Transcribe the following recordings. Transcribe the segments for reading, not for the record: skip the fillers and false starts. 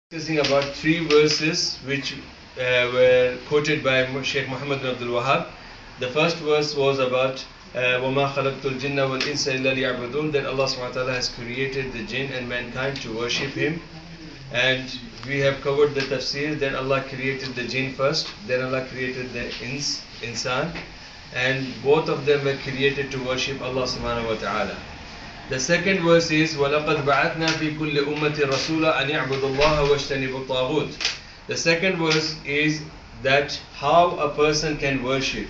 Discussing about three verses which were quoted by Sheikh Muhammad bin Abdul Wahab. The first verse was about وَمَا خَلَقْتُ الْجِنَّ وَالْإِنسَ إِلَّا لِيَعْبُدُونَ, that Allah subhanahu wa ta'ala has created the jinn and mankind to worship Him. And we have covered the tafsir that Allah created the jinn first, then Allah created the insan, and both of them were created to worship Allah subhanahu wa ta'ala. The second verse is وَلَقَدْ بَعَثْنَا فِي كُلِّ أُمَّةٍ رَسُولًا أَنْ يَعْبُدُوا اللَّهَ وَاجْتَنِبُوا الطَّاغُوتَ. The second verse is that how a person can worship.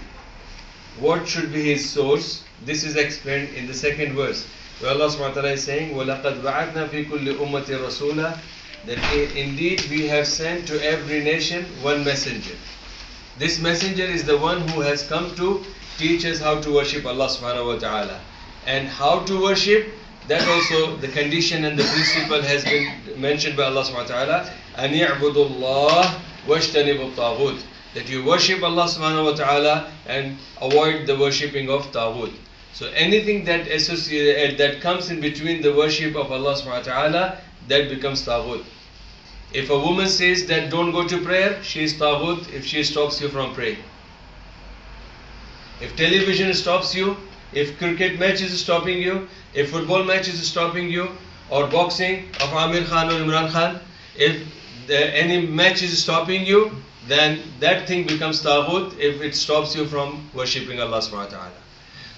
What should be his source? This is explained in the second verse, where Allah subhanahu wa ta'ala is saying وَلَقَدْ بَعَثْنَا فِي كُلِّ أُمَّةٍ رَسُولًا, that indeed we have sent to every nation one messenger. This messenger is the one who has come to teach us how to worship Allah subhanahu wa ta'ala. And how to worship, that also the condition and the principle has been mentioned by Allah subhanahu wa ta'ala. أَنْ يَعْبُدُوا اللَّهَ وَاجْتَنِبُوا الطَّاغُوتَ, that you worship Allah subhanahu wa ta'ala and avoid the worshipping of Taghut. So anything that that comes in between the worship of Allah subhanahu wa ta'ala, that becomes Taghut. If a woman says that don't go to prayer, she is Taghut if she stops you from praying. If television stops you, if cricket match is stopping you, if football match is stopping you, or boxing of Amir Khan or Imran Khan, if any match is stopping you, then that thing becomes Taghut if it stops you from worshipping Allah subhanahu wa ta'ala.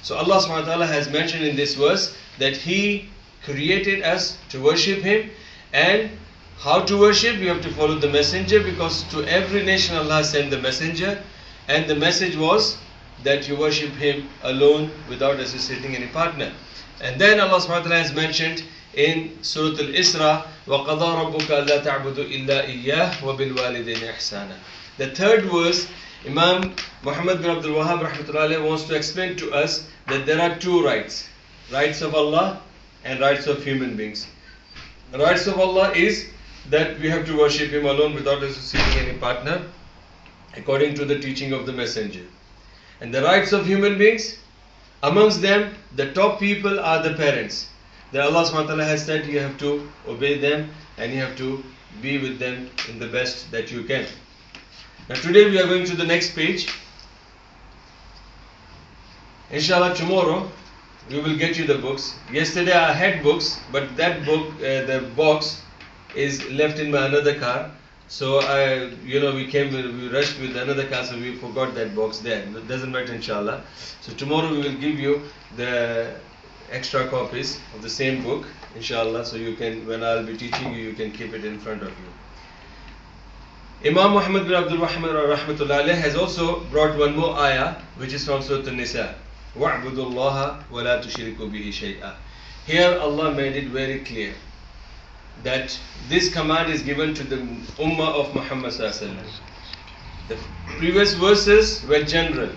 So Allah subhanahu wa ta'ala has mentioned in this verse that He created us to worship Him, and how to worship, you have to follow the messenger, because to every nation Allah sent the messenger, and the message was that you worship Him alone without associating any partner. And then Allah subhanahu wa ta'ala has mentioned in Surah Al-Isra وَقَضَى رَبُّكَ أَلَّا تَعْبُدُوا إِلَّا إِيَّاهُ وَبِالْوَالِدَيْنِ إِحْسَانًا. The third verse, Imam Muhammad bin Abdul Wahab rahmatullahi wants to explain to us that there are two rights. Rights of Allah and rights of human beings. The rights of Allah is that we have to worship Him alone without associating any partner, according to the teaching of the messenger. And the rights of human beings, amongst them, the top people are the parents. That Allah subhanahu wa ta'ala has said you have to obey them and you have to be with them in the best that you can. Now today we are going to the next page. Inshallah tomorrow we will get you the books. Yesterday I had books, but that book, the box is left in my another car. So we rushed with another car, so we forgot that box there. It doesn't matter, inshallah. So tomorrow we will give you the extra copies of the same book, inshallah. So you can, when I'll be teaching you, you can keep it in front of you. Imam Muhammad bin Abdul Wahab rahmatullah has also brought one more ayah, which is from Surah An-Nisa. وَاعْبُدُوا اللَّهَ وَلَا تُشْرِكُوا بِهِ شَيْئًا. Here Allah made it very clear that this command is given to the ummah of Muhammad sallallahu alaihi wasallam. The previous verses were general,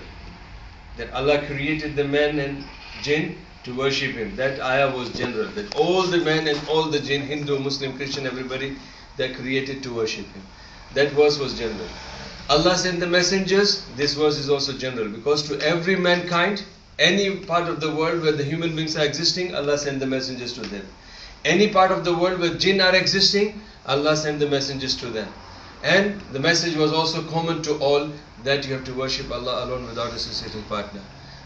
that Allah created the man and jinn to worship Him. That ayah was general, that all the men and all the jinn, Hindu, Muslim, Christian, everybody, they're created to worship Him. That verse was general. Allah sent the messengers. This verse is also general, because to every mankind, any part of the world where the human beings are existing, Allah sent the messengers to them. Any part of the world where jinn are existing, Allah sent the messengers to them. And the message was also common to all, that you have to worship Allah alone without associating partner.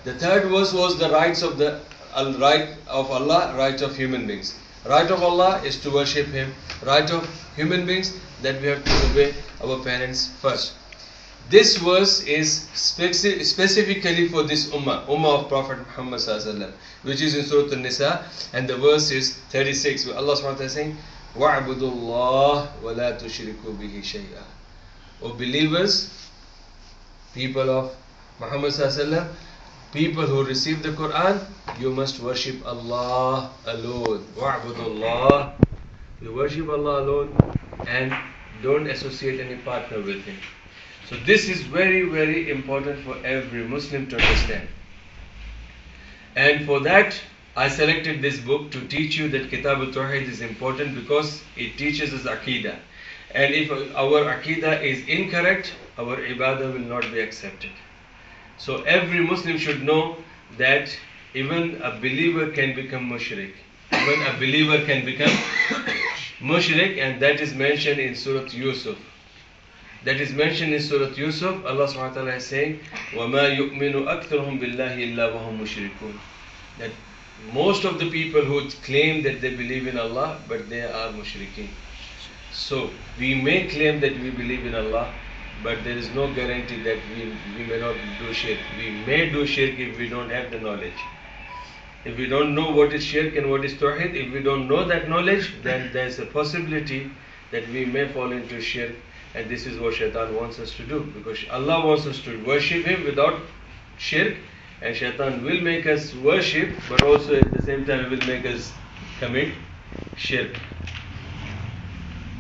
The third verse was the rights of right of Allah, right of human beings. Right of Allah is to worship Him. Right of human beings, that we have to obey our parents first. This verse is specifically for this ummah of Prophet Muhammad sallallahu alaihi wasallam, which is in Surah An-Nisa, and the verse is 36, where Allah subhanahu wa ta'ala is saying, وَاعْبُدُوا اللَّهَ وَلَا تُشْرِكُوا بِهِ شَيْئًا. O believers, people of Muhammad sallallahu alaihi wasallam, people who receive the Quran, you must worship Allah alone. وَاعْبُدُوا اللَّهَ. You worship Allah alone and don't associate any partner with Him. So this is very, very important for every Muslim to understand. And for that, I selected this book to teach you that Kitab At-Tawheed is important, because it teaches us Aqidah. And if our Aqidah is incorrect, our Ibadah will not be accepted. So every Muslim should know that even a believer can become mushrik. Even a believer can become mushrik, and that is mentioned in Surah Yusuf. That is mentioned in Surah Yusuf. Allah subhanahu wa ta'ala is saying, وَمَا يُؤْمِنُ أَكْثَرُهُمْ بِاللَّهِ إِلَّا وَهُمْ مُشْرِكُونَ. That most of the people who claim that they believe in Allah, but they are mushrikeen. So, we may claim that we believe in Allah, but there is no guarantee that we may not do shirk. We may do shirk if we don't have the knowledge. If we don't know what is shirk and what is tawheed, if we don't know that knowledge, then there is a possibility that we may fall into shirk, and this is what shaitan wants us to do, because Allah wants us to worship him without shirk, and shaitan will make us worship, but also at the same time will make us commit shirk.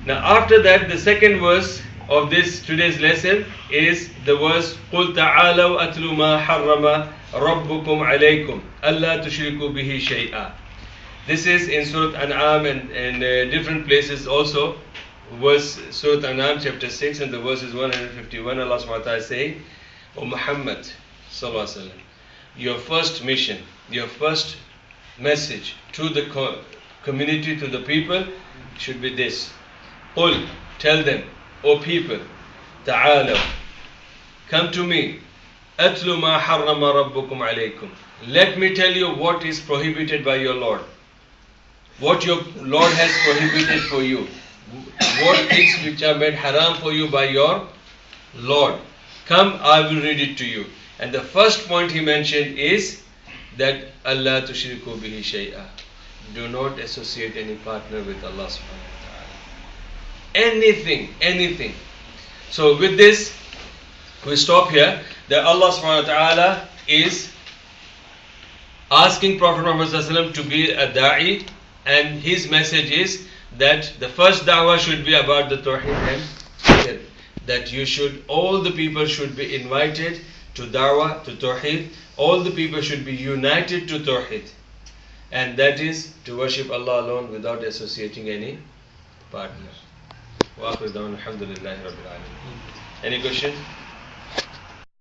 Now after that, the second verse of this today's lesson is the verse قُلْ تَعَالَوْا أَتْلُ مَا حَرَّمَ رَبُّكُمْ عَلَيْكُمْ أَلَّا تُشْرِكُوا بِهِ شَيْئًا. This is in Surah An'am and different places also. Verse Surah An'am chapter 6 and the verse is 151. Allah subhanahu wa ta'ala is saying, O Muhammad sallallahu alaihi wasallam, your first mission, your first message to the community, to the people should be this. Qul, tell them, O people, ta'alaw, come to me. Atlu ma harrama rabbukum alaykum. Let me tell you what is prohibited by your Lord. What your Lord has prohibited for you. What things which are made haram for you by your Lord. Come, I will read it to you. And the first point he mentioned is that Allah tushriku bihi shay'a. Do not associate any partner with Allah subhanahu wa ta'ala. Anything. So with this, we stop here. That Allah subhanahu wa ta'ala is asking Prophet Muhammad sallallahu alaihi wasallam to be a da'i, and his message is that the first da'wah should be about the tawheed and shirk. That all the people should be invited to da'wah, to tawheed. All the people should be united to tawheed. And that is to worship Allah alone without associating any partner. Wa akhir da'wana alhamdulillahi rabbil alamin. Any question?